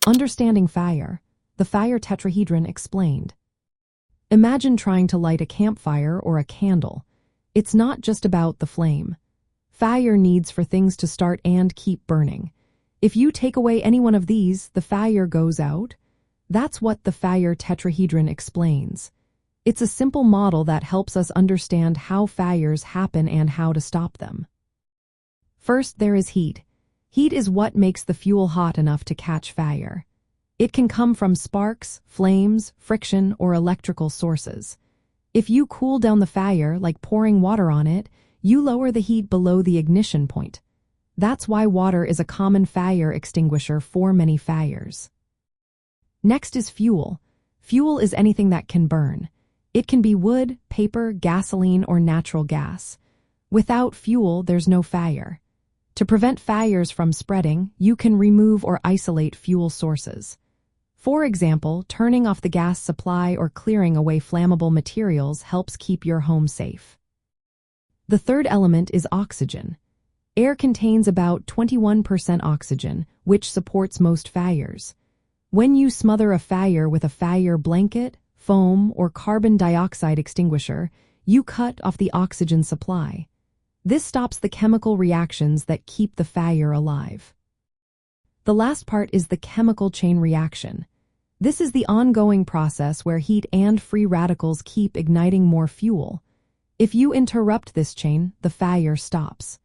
Understanding fire, the Fire Tetrahedron Explained. Imagine trying to light a campfire or a candle. It's not just about the flame. Fire needs for things to start and keep burning. If you take away any one of these, the fire goes out. That's what the Fire Tetrahedron explains. It's a simple model that helps us understand how fires happen and how to stop them. First, there is heat. Heat is what makes the fuel hot enough to catch fire. It can come from sparks, flames, friction, or electrical sources. If you cool down the fire, like pouring water on it, you lower the heat below the ignition point. That's why water is a common fire extinguisher for many fires. Next is fuel. Fuel is anything that can burn. It can be wood, paper, gasoline, or natural gas. Without fuel, there's no fire. To prevent fires from spreading, you can remove or isolate fuel sources. For example, turning off the gas supply or clearing away flammable materials helps keep your home safe. The third element is oxygen. Air contains about 21% oxygen, which supports most fires. When you smother a fire with a fire blanket, foam, or carbon dioxide extinguisher, you cut off the oxygen supply. This stops the chemical reactions that keep the fire alive. The last part is the chemical chain reaction. This is the ongoing process where heat and free radicals keep igniting more fuel. If you interrupt this chain, the fire stops.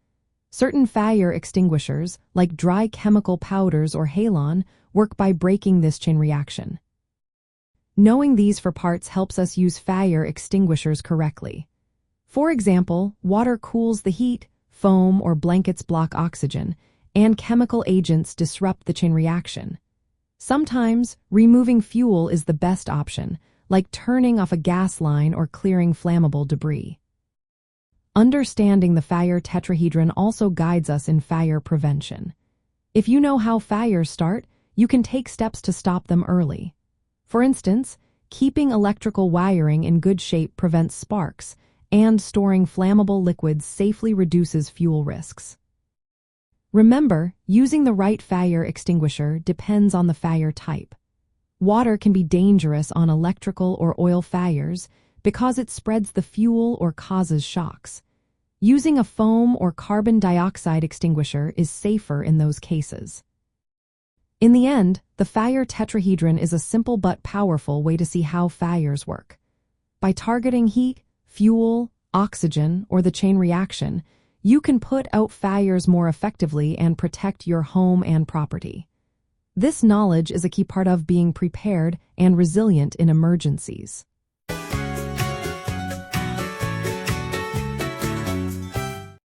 Certain fire extinguishers, like dry chemical powders or halon, work by breaking this chain reaction. Knowing these for parts helps us use fire extinguishers correctly. For example, water cools the heat, foam or blankets block oxygen, and chemical agents disrupt the chain reaction. Sometimes, removing fuel is the best option, like turning off a gas line or clearing flammable debris. Understanding the fire tetrahedron also guides us in fire prevention. If you know how fires start, you can take steps to stop them early. For instance, keeping electrical wiring in good shape prevents sparks, and storing flammable liquids safely reduces fuel risks. Remember, using the right fire extinguisher depends on the fire type. Water can be dangerous on electrical or oil fires because it spreads the fuel or causes shocks. Using a foam or carbon dioxide extinguisher is safer in those cases. In the end, the fire tetrahedron is a simple but powerful way to see how fires work. By targeting heat, fuel, oxygen, or the chain reaction, you can put out fires more effectively and protect your home and property. This knowledge is a key part of being prepared and resilient in emergencies.